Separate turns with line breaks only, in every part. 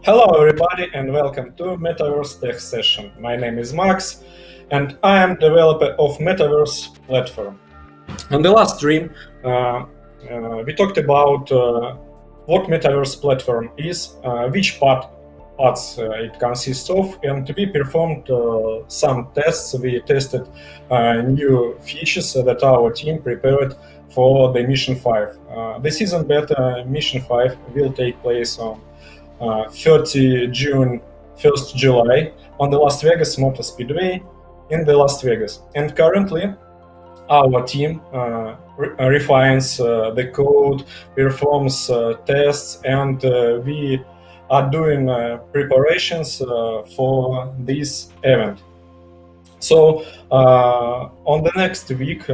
Hello everybody and welcome to Metaverse Tech Session. My name is Max and I am developer of Metaverse platform. On the last stream we talked about what Metaverse platform is, which parts it consists of, and we performed some tests. We tested new features that our team prepared for the Mission 5. The season beta Mission 5 will take place on 30 June, 1st July on the Las Vegas Motor Speedway in the Las Vegas. And currently, our team refines the code, performs tests, and we are doing preparations for this event. So on the next week,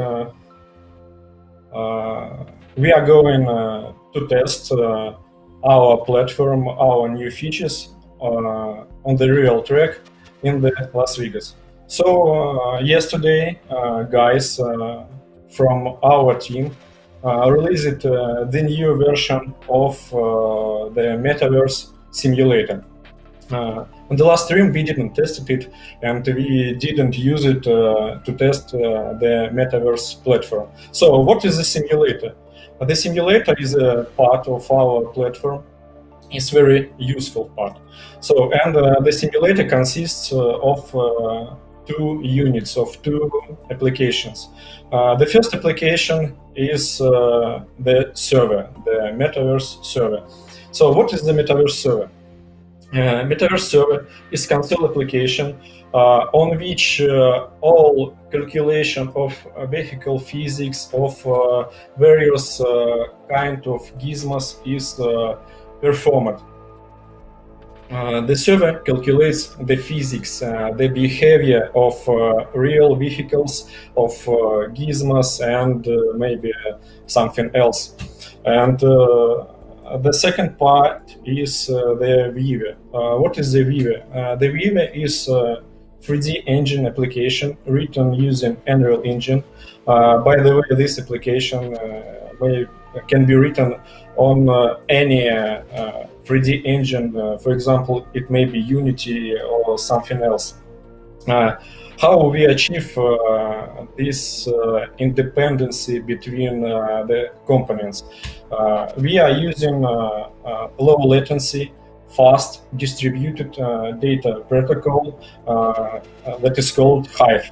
we are going to test our platform, our new features on the real track in the Las Vegas. So yesterday, guys from our team released the new version of the Metaverse simulator. On the last stream, we didn't test it, and we didn't use it to test the Metaverse platform. So, what is the simulator? The simulator is a part of our platform. It's very useful part. So, and the simulator consists of two units, of two applications. The first application is the server, the Metaverse server. So, what is the Metaverse server? Metaverse server is console application on which all calculation of vehicle physics of various kind of gizmos is performed. The server calculates the physics, the behavior of real vehicles, of gizmos, and maybe something else. And the second part is the Vive. What is the Vive? The Vive is a 3D engine application written using Unreal Engine. By the way, this application can be written on any 3D engine. For example, it may be Unity or something else. How we achieve this independency between the components? We are using low latency, fast distributed data protocol that is called Hive.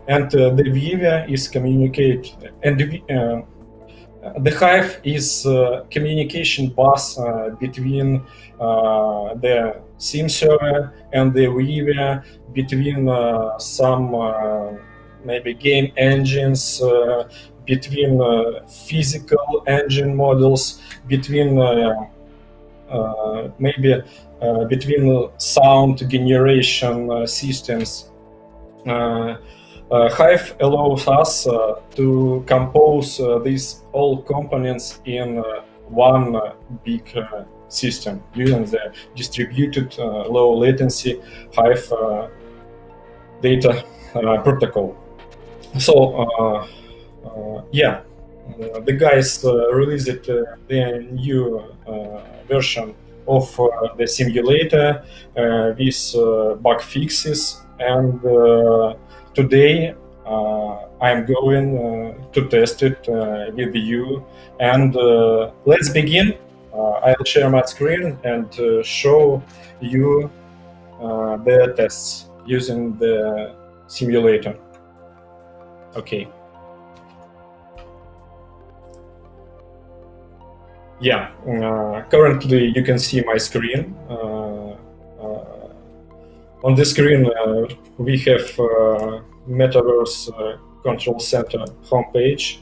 And the Vive is communicate, and the Hive is communication bus between the sim server and the Vive, between some maybe game engines, between physical engine models, between maybe between sound generation systems. Hive allows us to compose these all components in one big system using the distributed low latency Hive data protocol. So yeah, the guys released the new version of the simulator with bug fixes, and today I'm going to test it with you. And let's begin. I'll share my screen and show you the tests using the simulator. Okay. Yeah, currently you can see my screen. On the screen we have Metaverse Control Center homepage.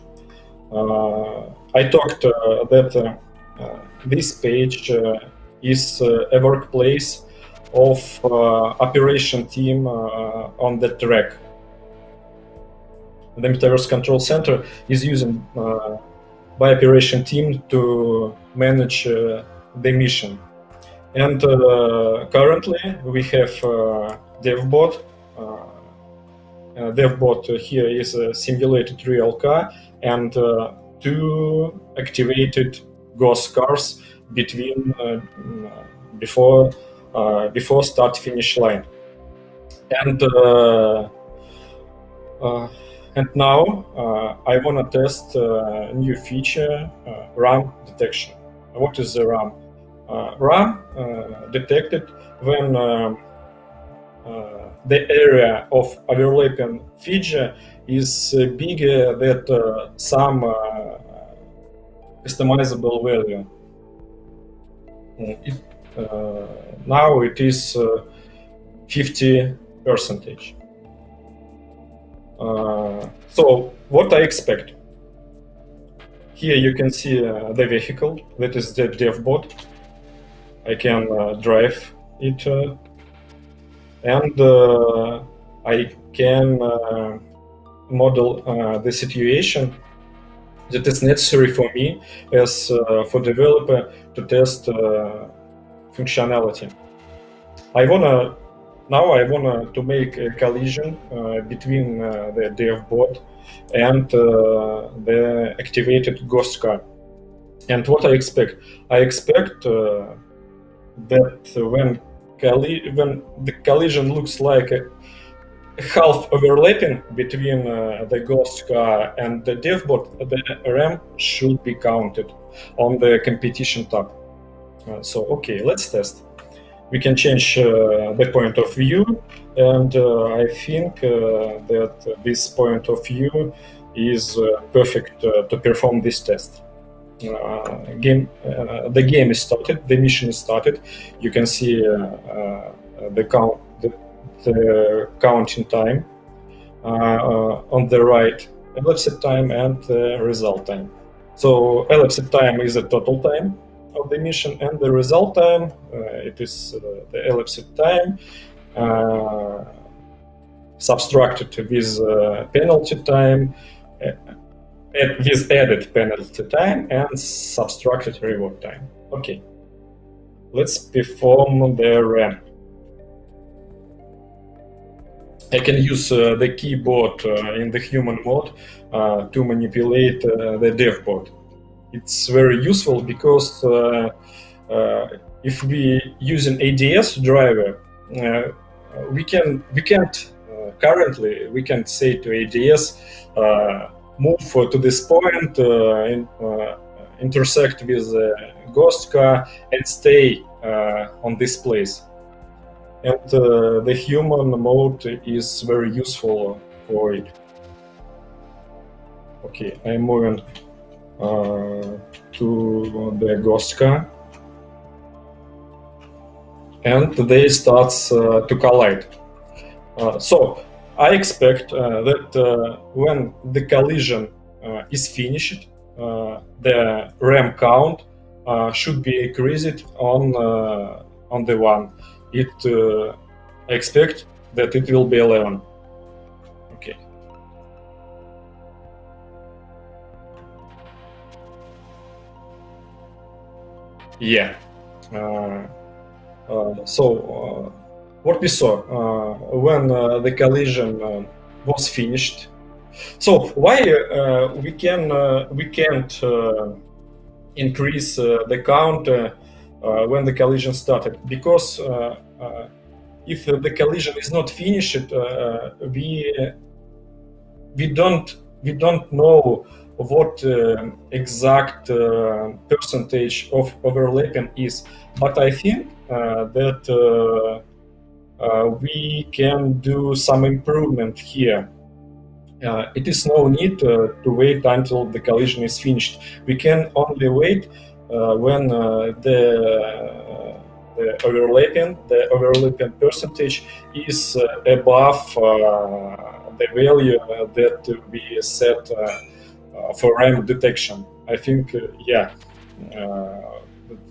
I talked that this page is a workplace of operation team on the track. The Metaverse Control Center is used by operation team to manage the mission. And currently we have DevBot. DevBot here is a simulated real car and two activated ghost cars between before start finish line. And now I want to test a new feature, RAM detection. What is the RAM? RAM detected when the area of overlapping feature is bigger than some customizable value. now it is 50%. So what I expect? Here you can see the vehicle, that is the dev bot. I can drive it, and I can model the situation that is necessary for me as for developer to test functionality. I wanna to make a collision between the dev bot and the activated ghost car. And what I expect? I expect that when the collision looks like a half overlapping between the ghost car and the dev bot, the RAM should be counted on the competition tab. So okay, let's test. We can change the point of view, and I think that this point of view is perfect to perform this test. The game is started, the mission is started. You can see the counting time on the right, elapsed time and result time. So elapsed time is the total time of the mission, and the result time it is the elapsed time subtracted with penalty time, with added penalty time and subtracted reward time. Okay, let's perform the RAM. I can use the keyboard in the human mode to manipulate the dev bot. It's very useful because if we use an ADS driver, we can't currently we can say to ADS move to this point, intersect with the ghost car and stay on this place. And the human mode is very useful for it. Okay, I'm moving to the ghost car, and they start to collide. So I expect that when the collision is finished, the RAM count should be increased on the one. I expect that it will be 11. Okay. Yeah. So what we saw when the collision was finished. So why we can't increase the count when the collision started? Because if the collision is not finished, we don't know what exact percentage of overlapping is. But I think that we can do some improvement here. It is no need to wait until the collision is finished. We can only wait when the overlapping percentage is above the value that we set for RAM detection. I think,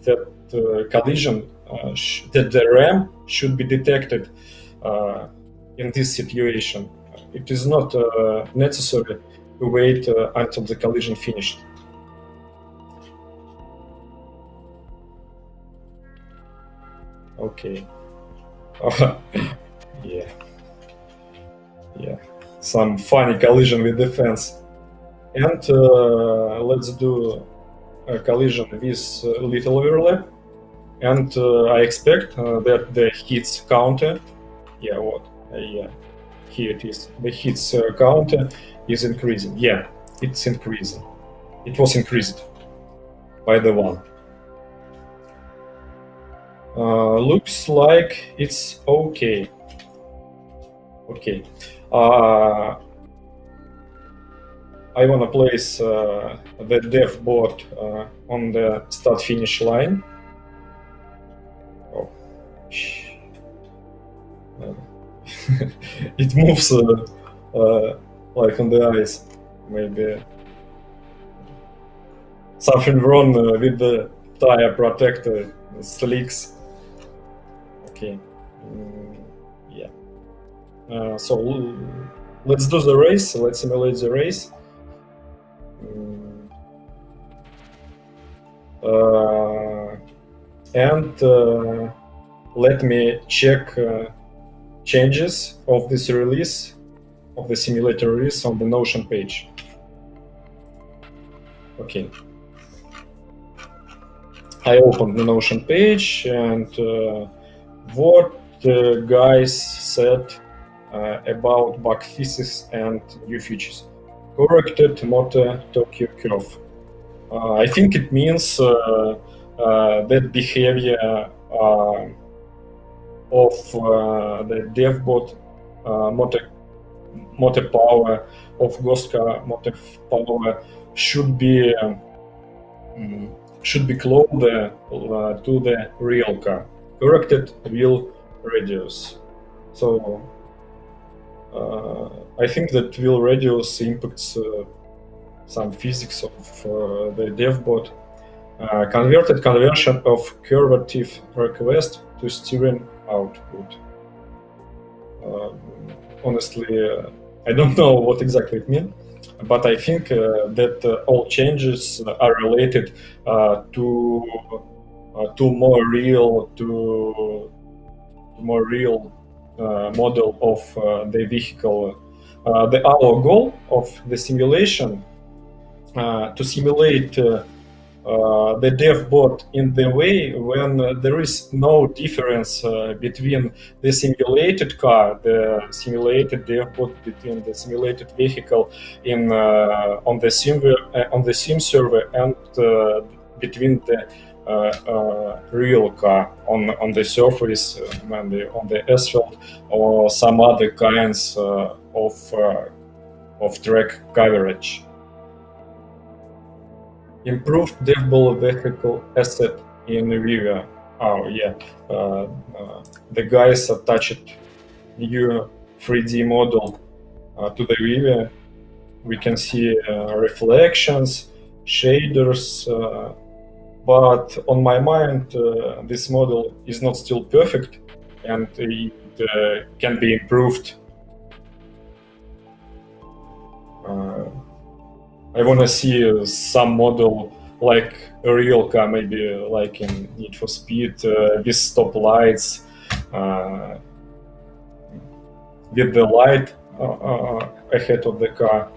that collision, that the RAM should be detected in this situation. It is not necessary to wait until the collision finished. Okay. Yeah. Some funny collision with the fence. And let's do a collision with little overlap. And I expect that the hits counter, here it is. The hits counter is increasing. Yeah, it's increasing. It was increased by the one. Looks like it's okay. Okay. I want to place the dev bot on the start-finish line. It moves like on the ice. Maybe something wrong with the tire protector, slicks. Okay. Yeah. So let's do the race. Let's simulate the race. And let me check changes of this release, of the simulator release on the Notion page. Okay. I opened the Notion page, and what the guys said about bug fixes and new features. Corrected motor Tokyo curve. I think it means that behavior of the DevBot motor power of Ghost car motor power should be closer to the real car. Corrected wheel radius. So I think that wheel radius impacts some physics of the DevBot. Converted conversion of curvative request to steering output. Honestly, I don't know what exactly it means, but I think that all changes are related to more real model of the vehicle. Our goal of the simulation to simulate the DevBot in the way when there is no difference between the simulated car, the simulated DevBot, between the simulated vehicle in on the sim server, and between the real car on the surface, maybe on the asphalt, or some other kinds of track coverage. Improved DevBot vehicle asset in Viva. Oh yeah, the guys attached new 3D model to the Viva. We can see reflections, shaders, but on my mind, this model is not still perfect, and it can be improved. I want to see some model like a real car, maybe like in Need for Speed, with stop lights, with the light ahead of the car,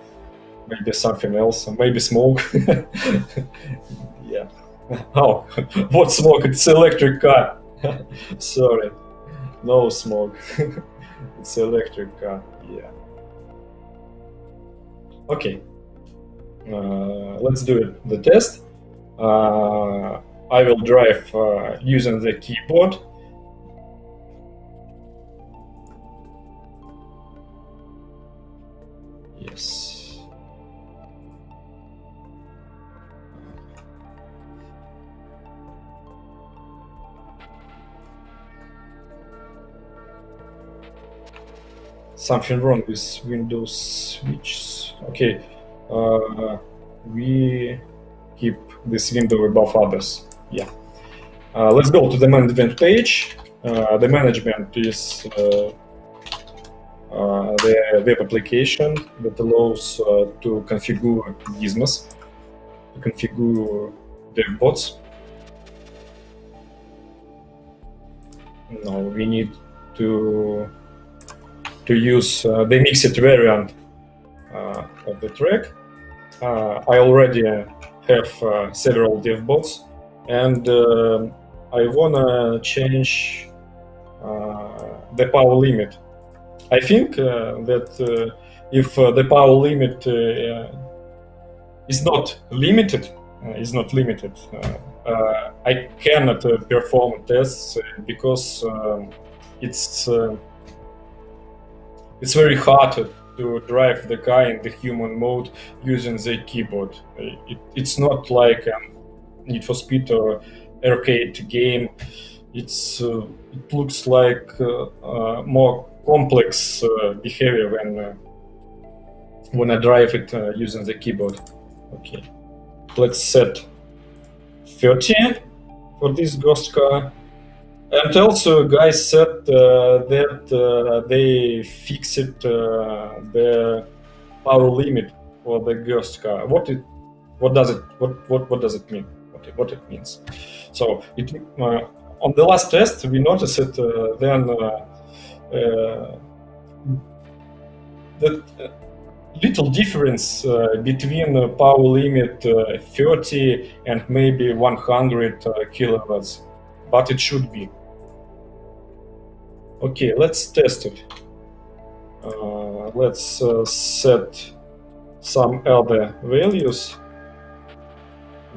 maybe something else, maybe smoke. Yeah. Oh, what smoke? It's electric car. Sorry, no smoke. It's electric car. Yeah. Okay. Let's do the test. I will drive using the keyboard. Yes. Something wrong with Windows switches. Okay. We keep this window above others. Yeah. Let's go to the management page. The management is the web application that allows to configure gizmos, to configure DevBots. Now we need to use the mixed variant of the track. I already have several DevBots, and I wanna change the power limit. I think that if the power limit is not limited, I cannot perform tests because it's very hard to drive the car in the human mode using the keyboard. It's not like Need for Speed or arcade game it looks like more complex behavior when I drive it using the keyboard. Okay, let's set 30 for this ghost car. And also, guys said that they fixed the power limit for the ghost car. What does it mean? What it means? So on the last test we noticed it then that little difference between power limit 30 and maybe 100 kilowatts, but it should be. Okay, let's test it. Let's set some other values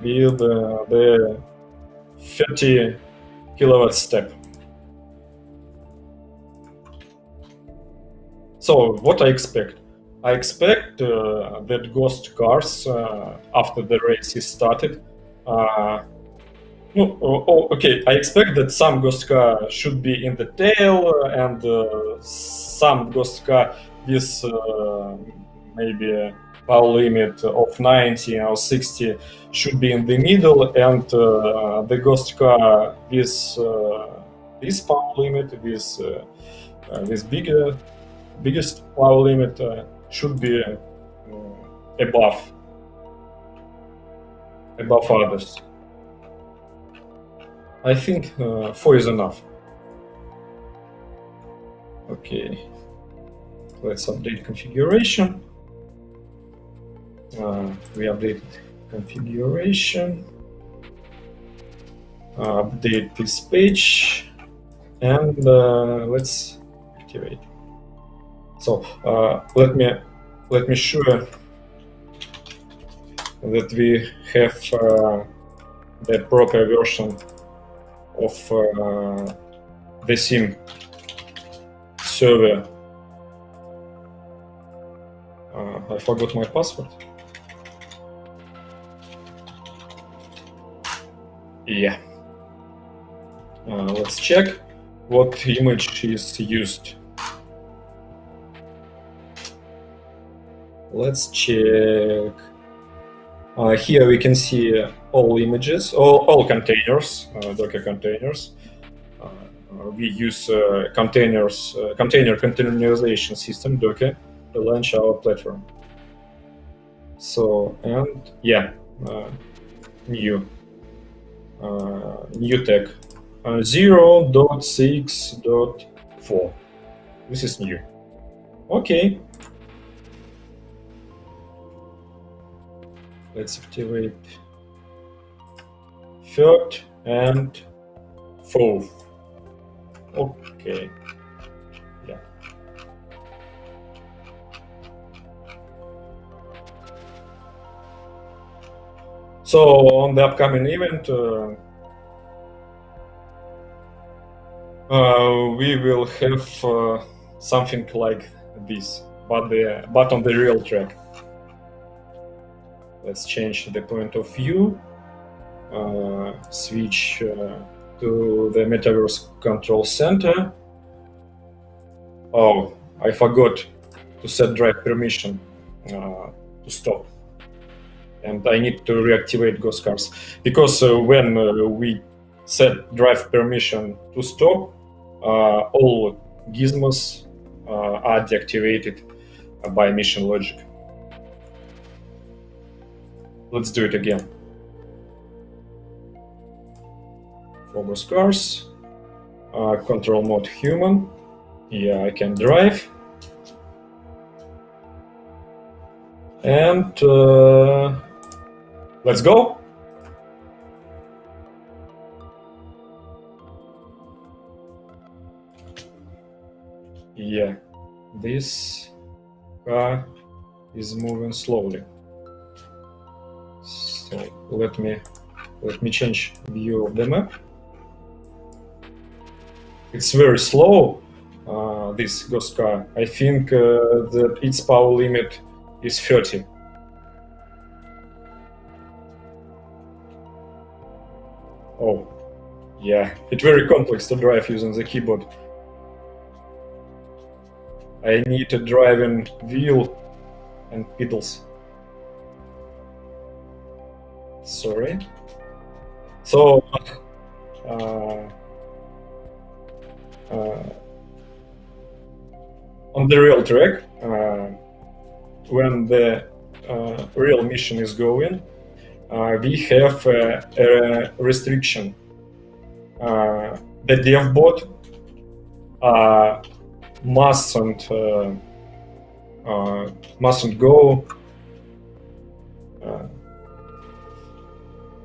with the 30 kilowatt step. So what I expect? I expect that ghost cars, after the race is started, okay, I expect that some ghost car should be in the tail, and some ghost car with maybe a power limit of 90 or 60 should be in the middle, and the ghost car with this power limit, with biggest power limit, should be above others. I think 4 is enough. Okay, let's update configuration. We updated configuration. Update this page, and let's activate. So let me sure that we have the proper version of the sim server. I forgot my password. Yeah. Let's check what image is used. Let's check. Here we can see all images, all containers, Docker containers. We use container containerization system, Docker, to launch our platform. So, and yeah, new tag 0.6.4. This is new. Okay. Let's activate third and fourth. Okay. Yeah. So on the upcoming event, we will have something like this, but on the real track. Let's change the point of view, switch to the Metaverse control center. Oh, I forgot to set drive permission to stop. And I need to reactivate ghost cars, because when we set drive permission to stop, all gizmos are deactivated by mission logic. Let's do it again. For ghost cars, control mode human. Yeah, I can drive. And let's go. Yeah, this car is moving slowly. So let me change view of the map. It's very slow, this ghost car. I think that its power limit is 30. Oh, Yeah, it's very complex to drive using the keyboard. I need a driving wheel and pedals. Sorry. So, uh, on the real track, when the real mission is going, we have a restriction. The dev bot mustn't go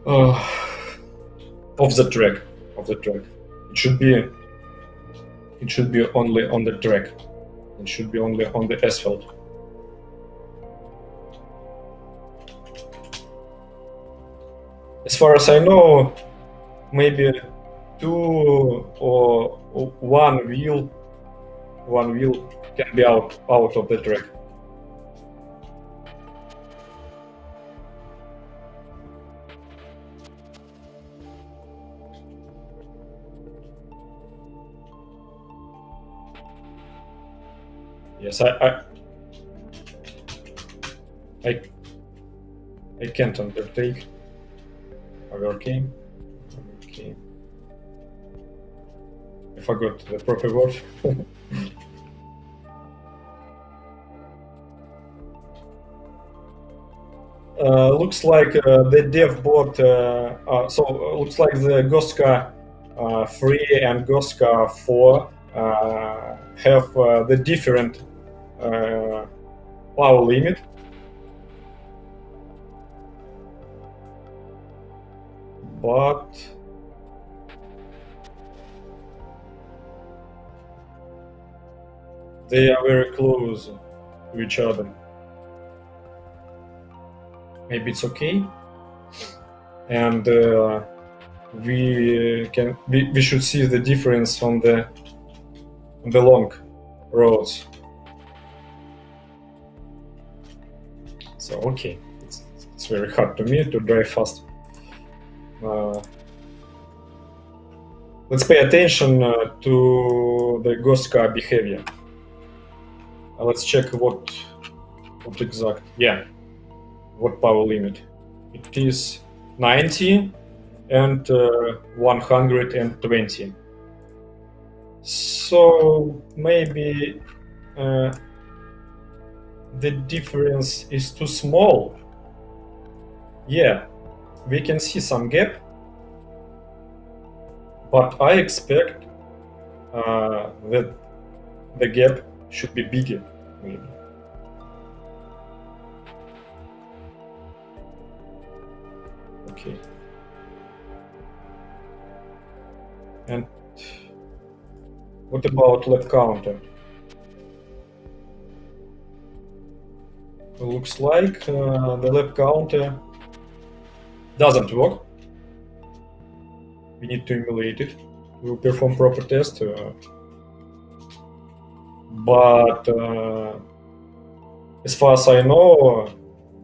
off the track. It should be only on the track. It should be only on the asphalt. As far as I know, maybe two or one wheel can be out of the track. Yes, I can't undertake. Overcame. I forgot the proper word. Looks like the dev bot. Looks like the Ghost Car 3 and Ghost Car 4 have the different power limit. But they are very close to each other. Maybe it's okay, and we should see the difference on the long roads. So okay, it's very hard to me to drive fast. Let's pay attention to the ghost car behavior. Let's check what exact. Yeah, what power limit? It is 90 and 120. So maybe the difference is too small. Yeah, we can see some gap, but I expect that the gap should be bigger, maybe. Okay. And what about lap counter? Looks like the lap counter doesn't work. We need to emulate it. We'll perform proper test. But as far as I know,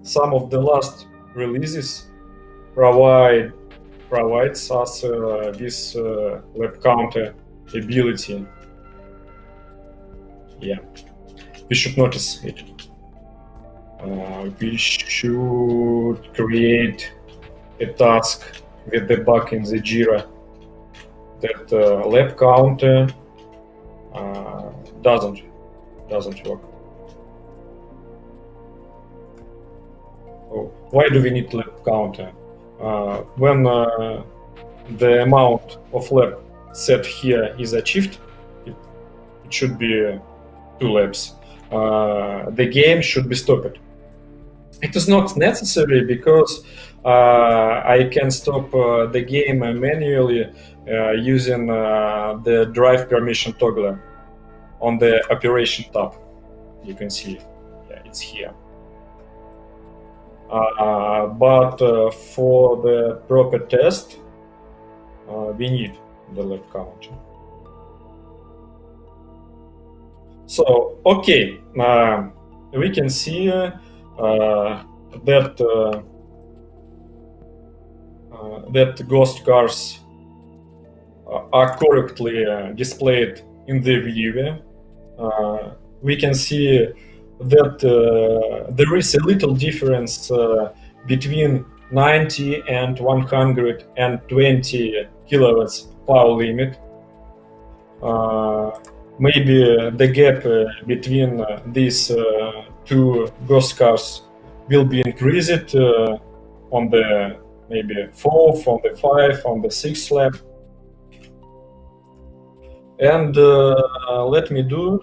some of the last releases provides us this lap counter ability. Yeah, we should notice it. We should create a task with the bug in the Jira that lap counter doesn't work. Oh, why do we need lap counter? When the amount of lap set here is achieved, it should be 2 laps. The game should be stopped. It is not necessary because I can stop the game manually using the drive permission toggler on the operation tab. You can see, yeah, it's here. But for the proper test, we need the lap counter. So, okay, we can see that ghost cars are correctly displayed in the viewer. We can see that there is a little difference between 90 and 120 kilowatts power limit. Maybe the gap between these two ghost cars will be increased on the maybe 4th, on the 5th, on the 6th lap. And let me do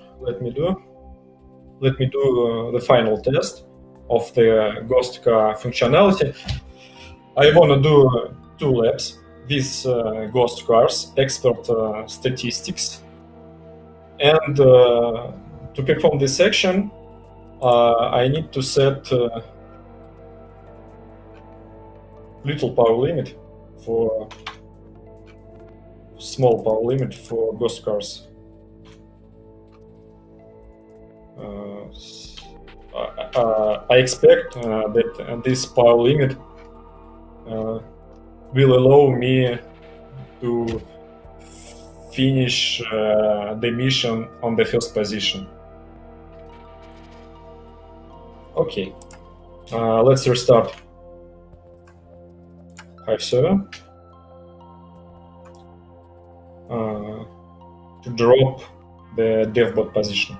the final test of the ghost car functionality. I want to do 2 laps with ghost cars, expert statistics. And to perform this action, I need to set little power limit for small power limit for ghost cars. I expect that this power limit will allow me to finish the mission on the first position. Okay, let's restart 5.7 to drop the devbot position.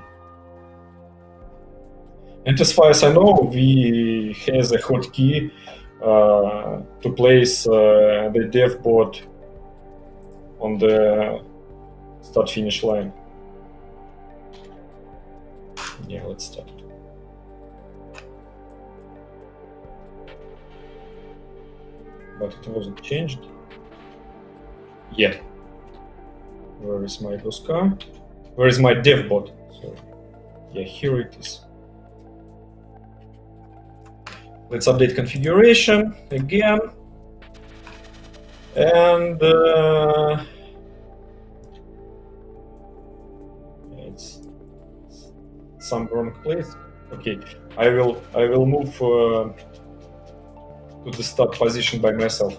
And as far as I know, we have a hotkey to place the devbot on the start-finish line. Yeah, let's start it. But it wasn't changed yet. Where is my ghost car? Where is my devbot? Sorry. Yeah, here it is. Let's update configuration again. And it's some wrong place. Okay, I will move to the start position by myself.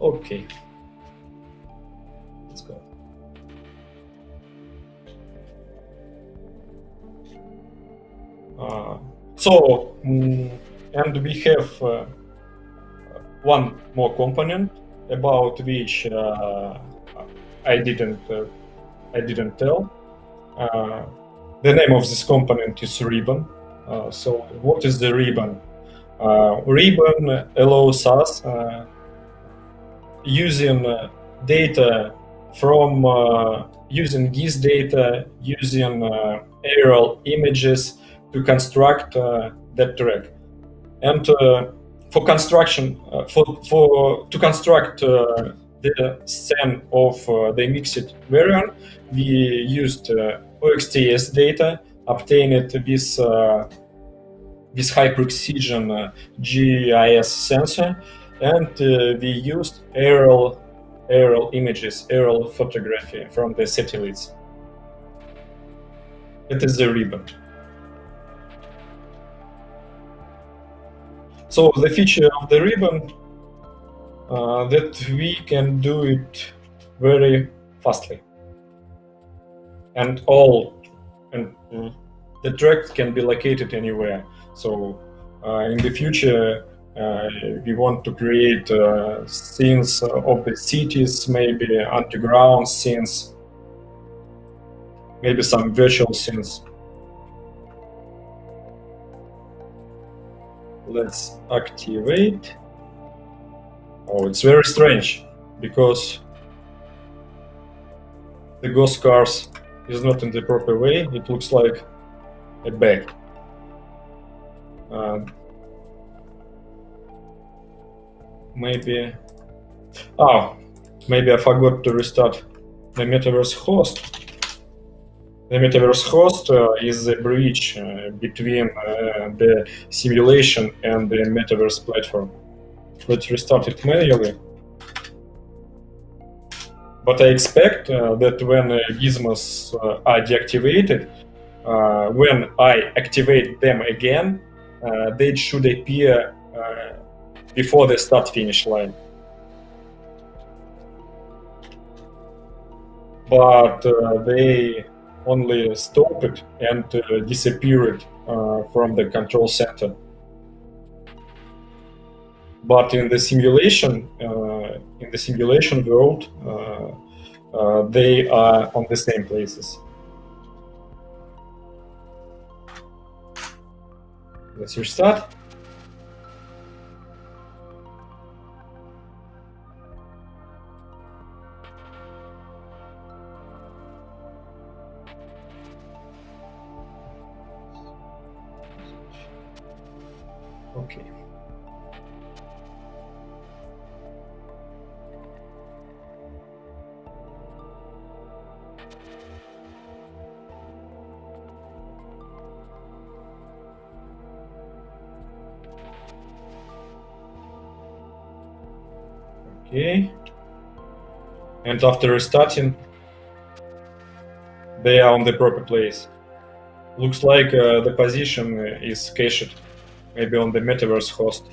Okay, let's go. And we have one more component about which I didn't tell. The name of this component is ribbon. So what is the ribbon? Ribbon allows us using data from using GIS data, using aerial images to construct that track. And for construction, to construct the scene of the mixed variant, we used OXTS data obtained with high precision GIS sensor, and we used aerial images, aerial photography from the satellites. It is the ribbon. So the feature of the ribbon that we can do it very fastly, and the track can be located anywhere. So in the future, we want to create scenes of the cities, maybe underground scenes, maybe some virtual scenes. Let's activate. Oh, it's very strange because the ghost cars is not in the proper way. It looks like a bag. Maybe I forgot to restart the Metaverse host. The Metaverse host is the bridge between the simulation and the Metaverse platform. Let's restart it manually. But I expect that when gizmos are deactivated, when I activate them again, they should appear before the start-finish line. But they only stopped and disappeared from the control center. But in the simulation world, they are on the same places. Let's restart. Okay. Okay. And after restarting, they are on the proper place. Looks like the position is cached, maybe on the Metaverse host.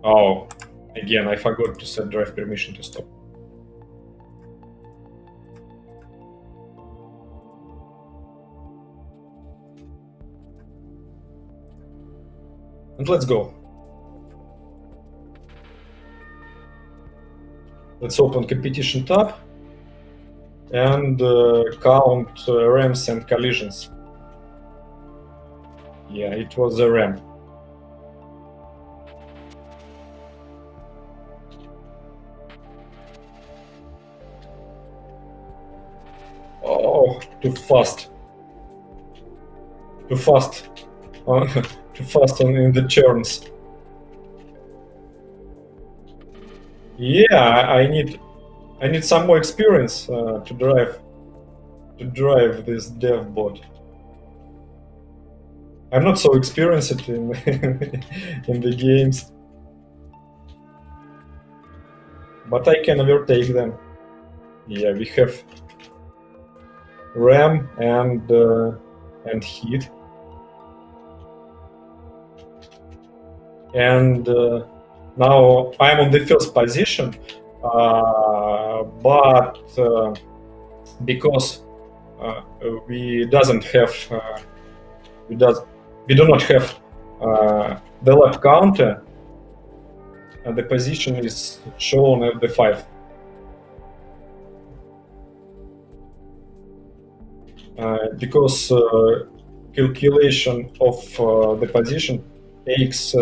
Oh, again, I forgot to set drive permission to stop. And let's go. Let's open competition tab and count ramps and collisions. Yeah, it was a ramp. Oh, too fast. Too fast. Too fast in the turns. Yeah, I need some more experience to drive this dev bot. I'm not so experienced in in the games, but I can overtake them. Yeah, we have ram and heat, and now I'm on the first position, but because we do not have the lap counter, and the position is shown at the 5. Because calculation of the position takes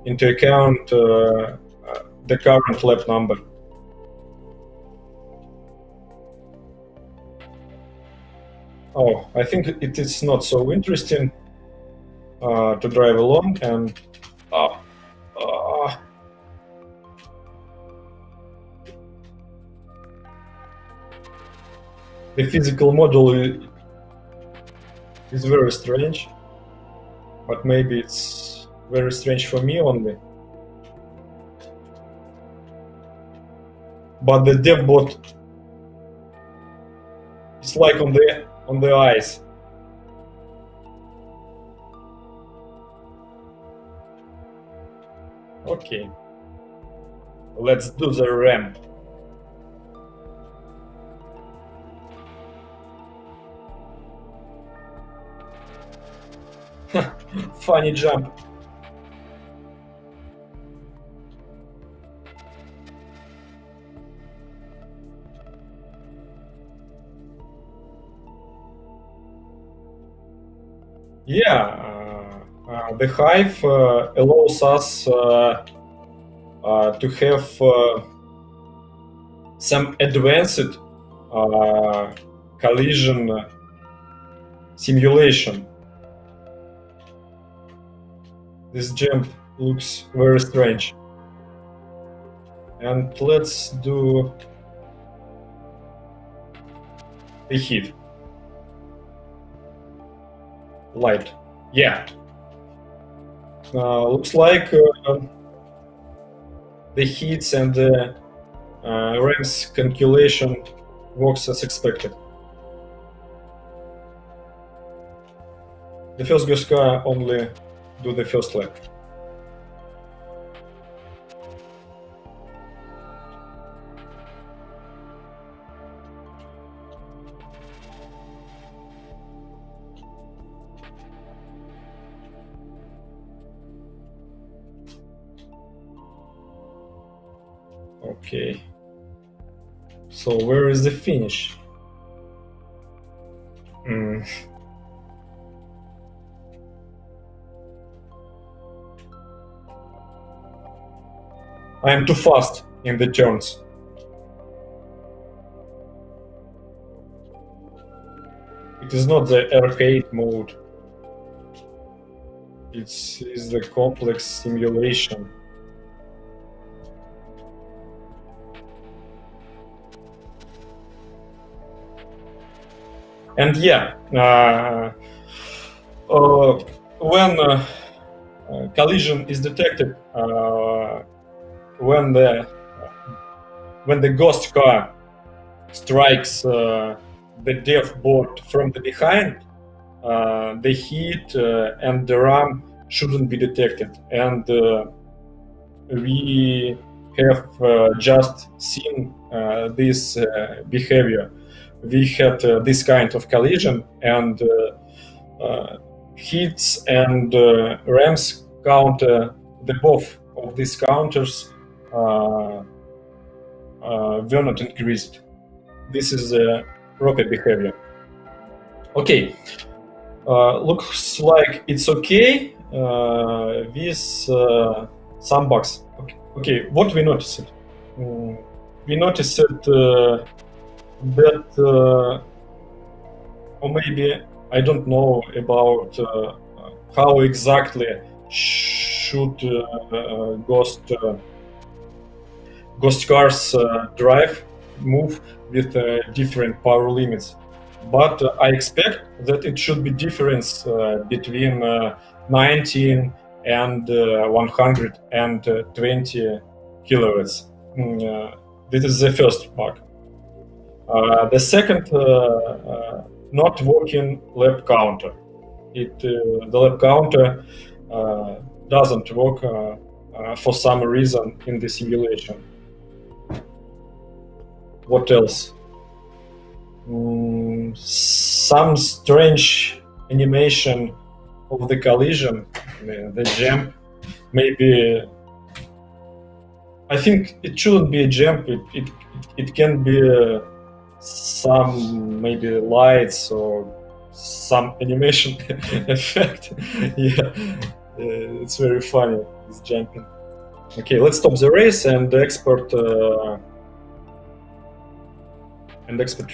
into account the current lap number. Oh, I think it is not so interesting to drive along, and the physical model is very strange, but maybe it's very strange for me only. But the dev bot is like on the ice. Okay, let's do the ramp. Funny jump. Yeah, the Hive allows us to have some advanced collision simulation. This jump looks very strange. And let's do a hit. Light. Yeah. Looks like the heats and the RAM's calculation works as expected. The first ghost car only do the first lap. Okay. So where is the finish? I am too fast in the turns. It is not the arcade mode. It is the complex simulation. And yeah, when collision is detected, when the ghost car strikes the dev board from the behind, the heat and the RAM shouldn't be detected. And we have just seen this behavior. We had this kind of collision, and hits and RAMs counter, the both of these counters were not increased. This is proper behavior. Okay, looks like it's okay with some bugs. Okay, what we noticed? We noticed that, or maybe I don't know about how exactly should ghost cars move with different power limits. But I expect that it should be difference between 19 and 120 kilowatts. This is the first bug. The second, not working lap counter. The lap counter doesn't work for some reason in the simulation. What else? Some strange animation of the collision, the jump. Maybe I think it shouldn't be a jump. It can be some maybe lights or some animation effect. Yeah, it's very funny. This jumping. Okay, let's stop the race and export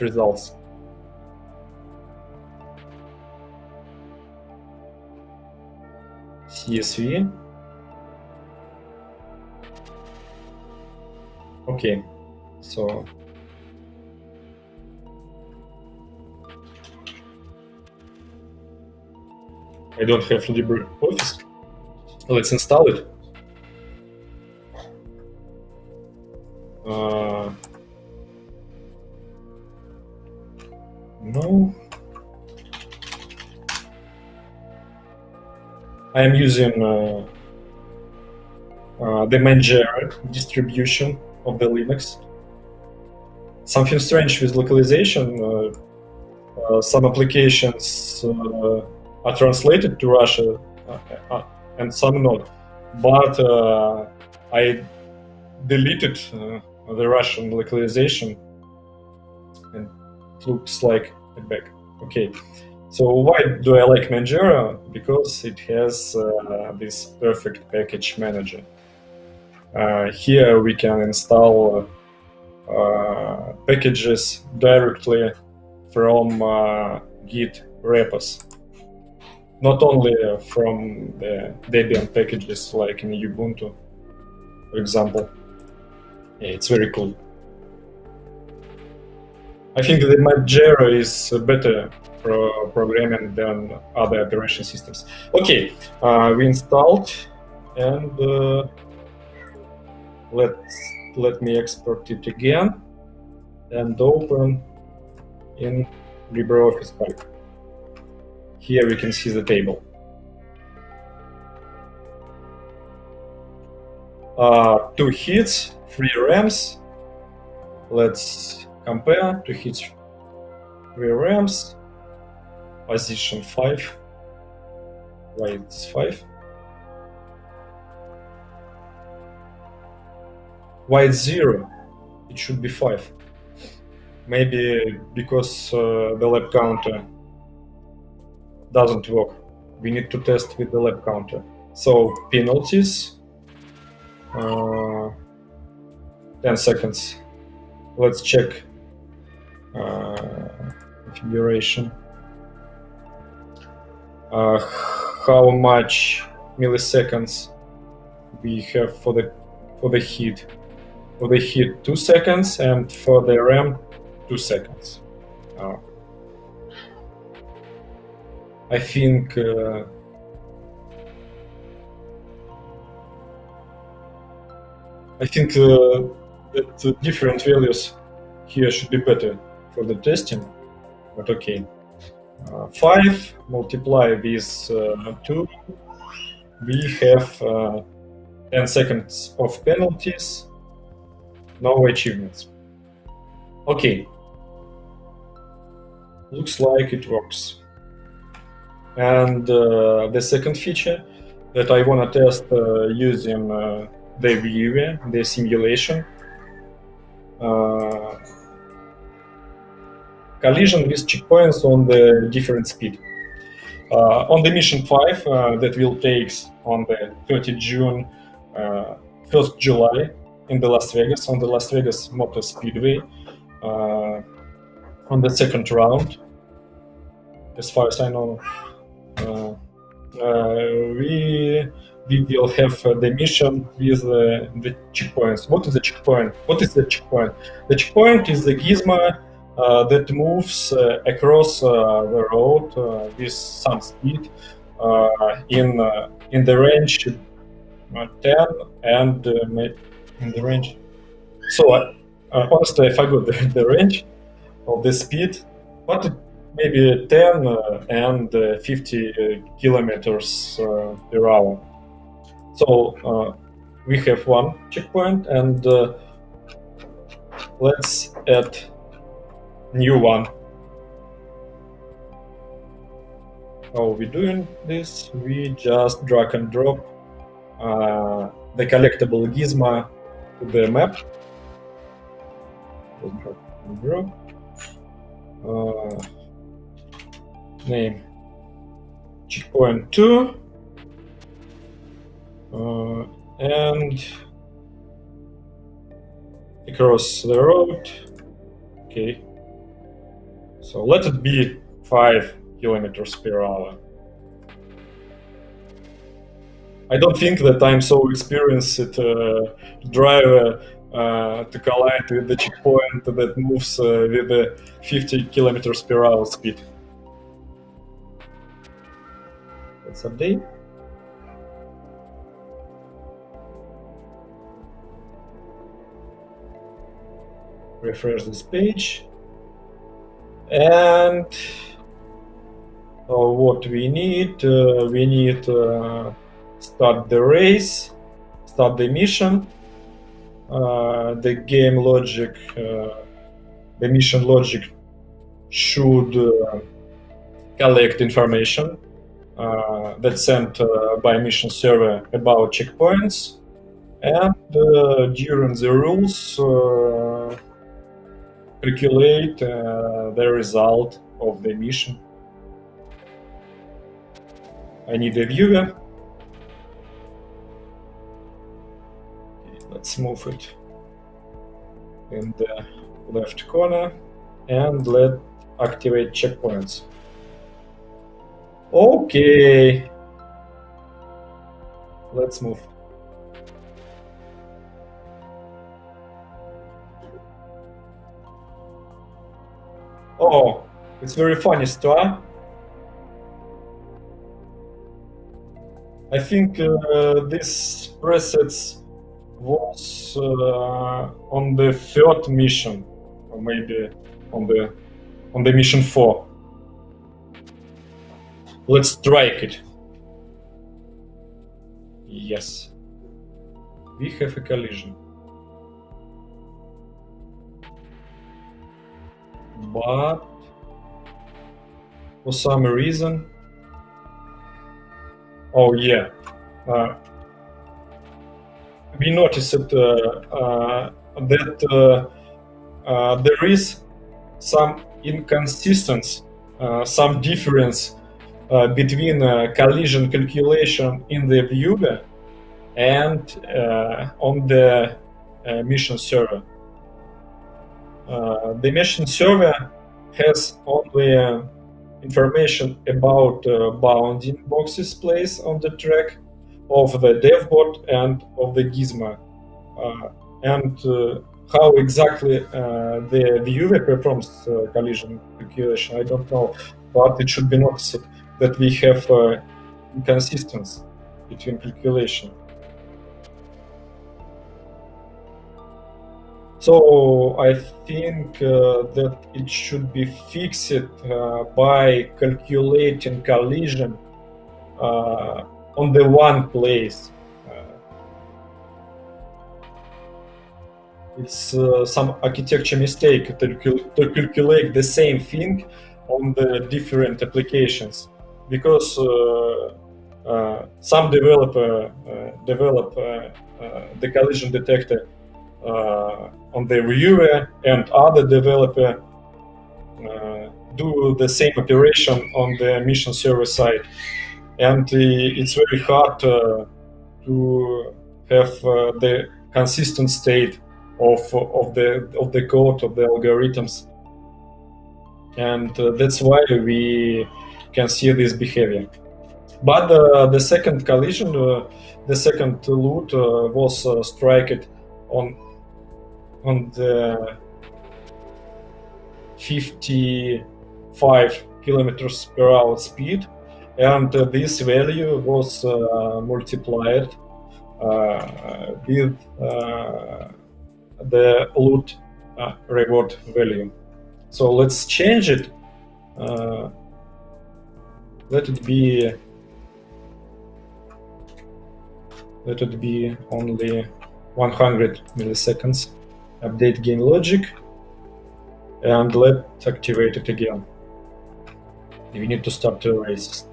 results. CSV. Okay, so I don't have LibreOffice. Let's install it. No. I am using the Manjaro distribution of the Linux. Something strange with localization. Some applications are translated to Russia and some not. But I deleted the Russian localization and it looks like a bug. Okay, so why do I like Manjaro? Because it has this perfect package manager. Here we can install packages directly from Git repos, not only from the Debian packages like in Ubuntu, for example. Yeah, it's very cool. I think the Manjaro is better programming than other operation systems. Okay, we installed, and let me export it again and open in LibreOffice Calc. Here we can see the table. 2 hits, 3 rams. Let's compare 2 hits, 3 rams. Position 5. Why it's 5? Why it's 0? It should be 5. Maybe because the lap counter doesn't work. We need to test with the lap counter. So penalties, 10 seconds. Let's check configuration. How much milliseconds we have for the hit. For the hit 2 seconds, and for the ram 2 seconds. I think that different values here should be better for the testing, but okay. 5 multiply with 2, we have 10 seconds of penalties, no achievements. Okay, looks like it works. And the second feature that I want to test using the viewer, the simulation, collision with checkpoints on the different speed. On the mission 5 that will take on the 30th June, 1st July in the Las Vegas, on the Las Vegas Motor Speedway, on the second round, as far as I know, we will have the mission with the checkpoints. What is the checkpoint? What is the checkpoint? The checkpoint is the gizmo that moves across the road with some speed in the range 10 and in the range. So honestly, I forgot the range of the speed, but maybe 10 and 50 kilometers per hour. So we have one checkpoint, and let's add new one. How are we doing this? We just drag and drop the collectible gizmo to the map. Drag and drop. Name checkpoint 2, and across the road. Okay, so let it be 5 kilometers per hour. I don't think that I'm so experienced to drive to collide with the checkpoint that moves with the 50 kilometers per hour speed. Let's update. Refresh this page. And what we need start the race, start the mission. The game logic, the mission logic should collect information that's sent by mission server about checkpoints, and during the rules calculate the result of the mission. I need a viewer. Let's move it in the left corner, and let's activate checkpoints. Okay, let's move. Oh, It's very funny star. I think this presets was on the third mission, or maybe on the mission 4. Let's strike it. Yes. We have a collision. But for some reason... Oh yeah. We noticed that there is some inconsistency, some difference between collision calculation in the viewer and on the mission server. The mission server has only information about bounding boxes placed on the track of the devbot and of the gizmo, and how exactly the viewer performs collision calculation, I don't know, but it should be noticed that we have inconsistency between calculation. So I think that it should be fixed by calculating collision on the one place. It's some architecture mistake to calculate the same thing on the different applications, because some developer develop the collision detector on the viewer, and other developer do the same operation on the mission server side, and it's very hard to have the consistent state of the code of the algorithms, and that's why we can see this behavior. But the second collision, the second loot was struck on the 55 kilometers per hour speed, and this value was multiplied with the loot reward value. So let's change it. Let it be only 100 milliseconds. Update game logic, and let's activate it again. We need to start the race.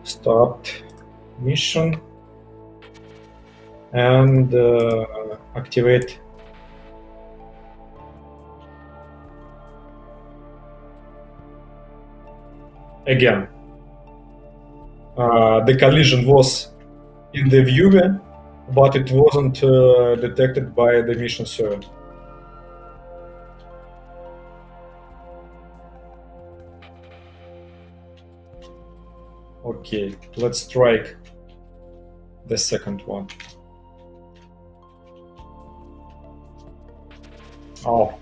Start mission, and activate again. The collision was in the viewer, but it wasn't detected by the mission server. Okay, let's strike the second one. Oh,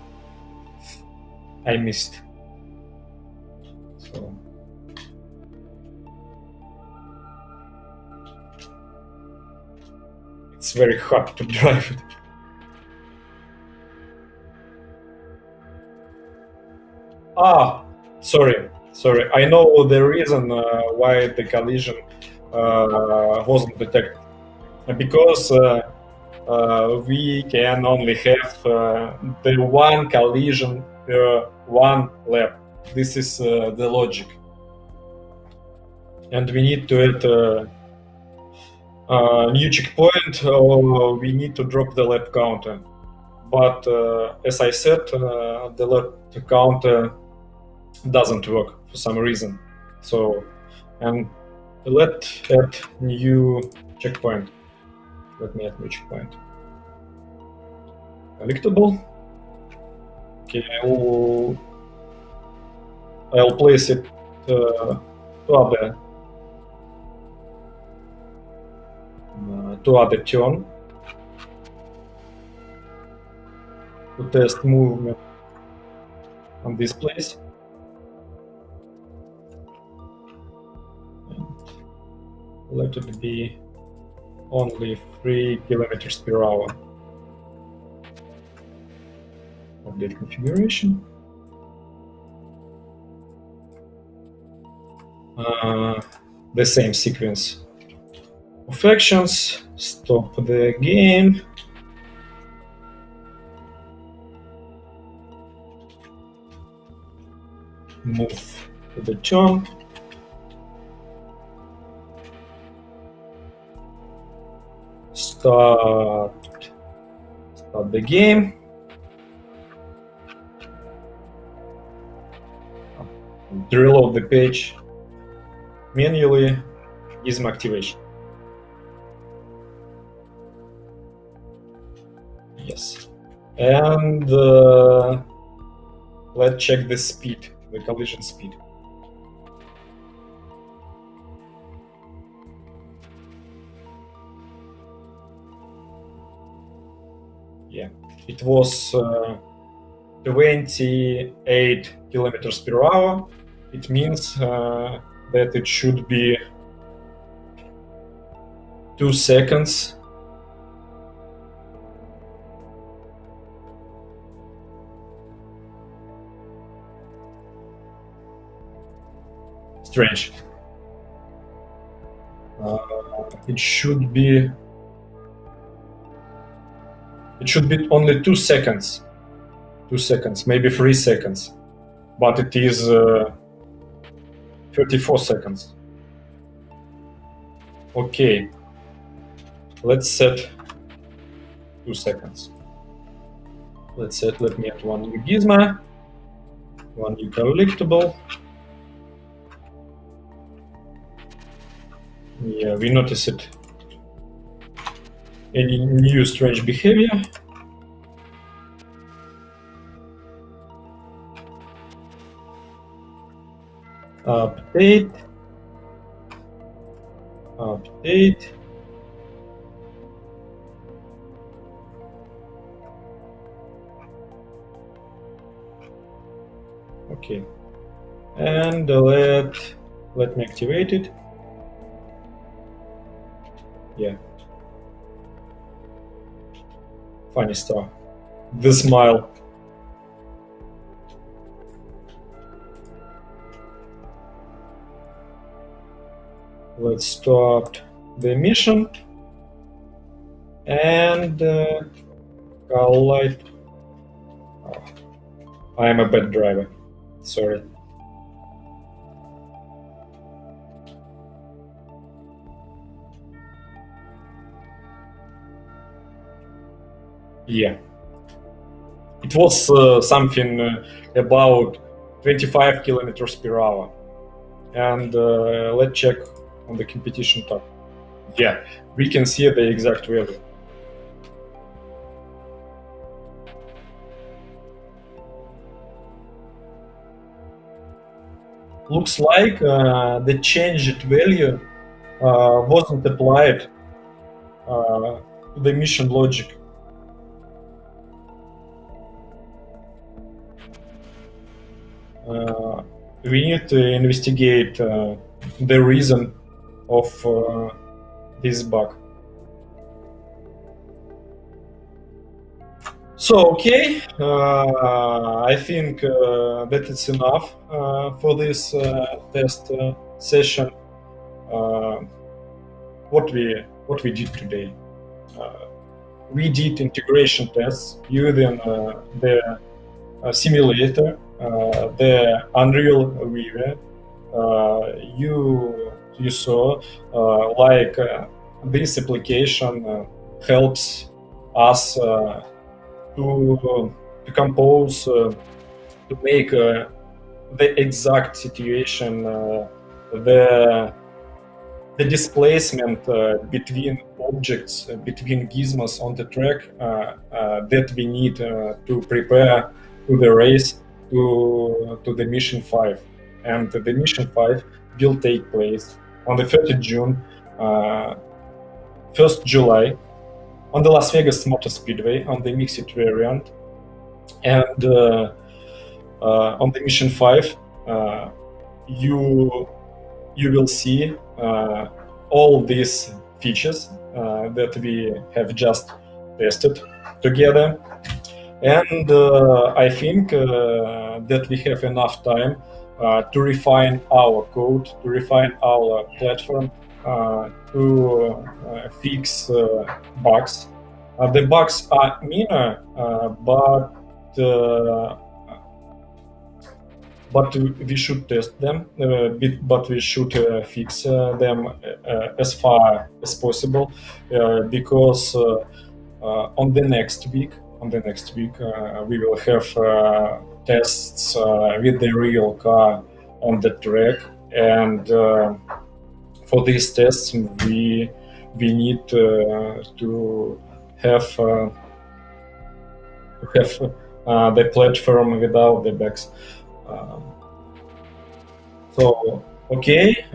I missed. So it's very hard to drive it. Sorry. I know the reason why the collision wasn't detected. Because we can only have the one collision per one lap. This is the logic. And we need to add a new checkpoint, or we need to drop the lap counter. But as I said, the lap counter doesn't work for some reason. So, and let's add new checkpoint. Let me add new checkpoint. Collectible. Okay, I'll place it to other turn to test movement. on this place. And let it be only 3 kilometers per hour. Update configuration. The same sequence of actions. Stop the game. Move to the turn. Start the game. To reload the page manually, gizmo activation. Yes. And let's check the speed, the collision speed. Yeah, it was 28 kilometers per hour. It means that it should be 2 seconds. Strange. It should be only 2 seconds. 2 seconds, maybe 3 seconds. But it is 34 seconds. Okay. Let's set 2 seconds. Let me add one new gizmo, one new collectible. Yeah, we notice it. Any new strange behavior? Update. Okay, and let me activate it. Yeah, funny stuff. The smile. Let's start the mission and collide. Oh, I am a bad driver. Sorry. Yeah. It was something about 25 kilometers per hour. And let's check on the competition tab. Yeah, we can see the exact value. Looks like the changed value wasn't applied to the mission logic. We need to investigate the reason of this bug. So, okay, I think that it's enough for this test session. What we did today, we did integration tests using the simulator, the Unreal River. You saw like this application helps us to compose, to make the exact situation, the displacement between objects, between gizmos on the track that we need to prepare to the race, to the mission 5. And the mission 5 will take place on the 30th June, 1st July, on the Las Vegas Motor Speedway on the mixed variant. And on the mission 5, you will see all these features that we have just tested together. And I think that we have enough time to refine our code, to refine our platform, to fix bugs. The bugs are minor, but we should test them, but we should fix them as far as possible, because on the next week we will have tests with the real car on the track, and for these tests we need to have the platform without the bugs. So okay,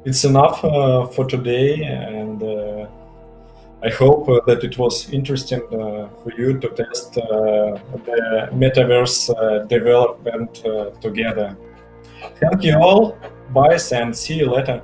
it's enough for today, and I hope that it was interesting for you to test the Metaverse development together. Thank you all, bye, and see you later.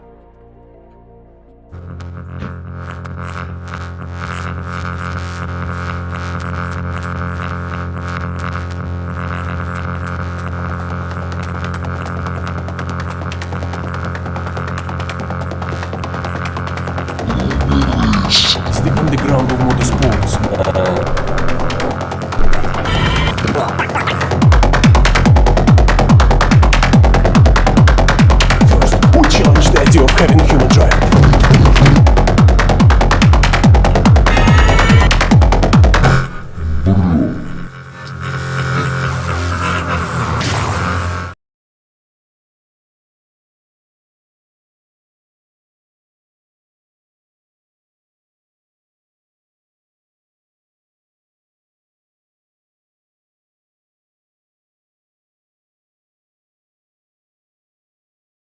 It's the underground of motorsports. First, we challenge the idea of having human drive.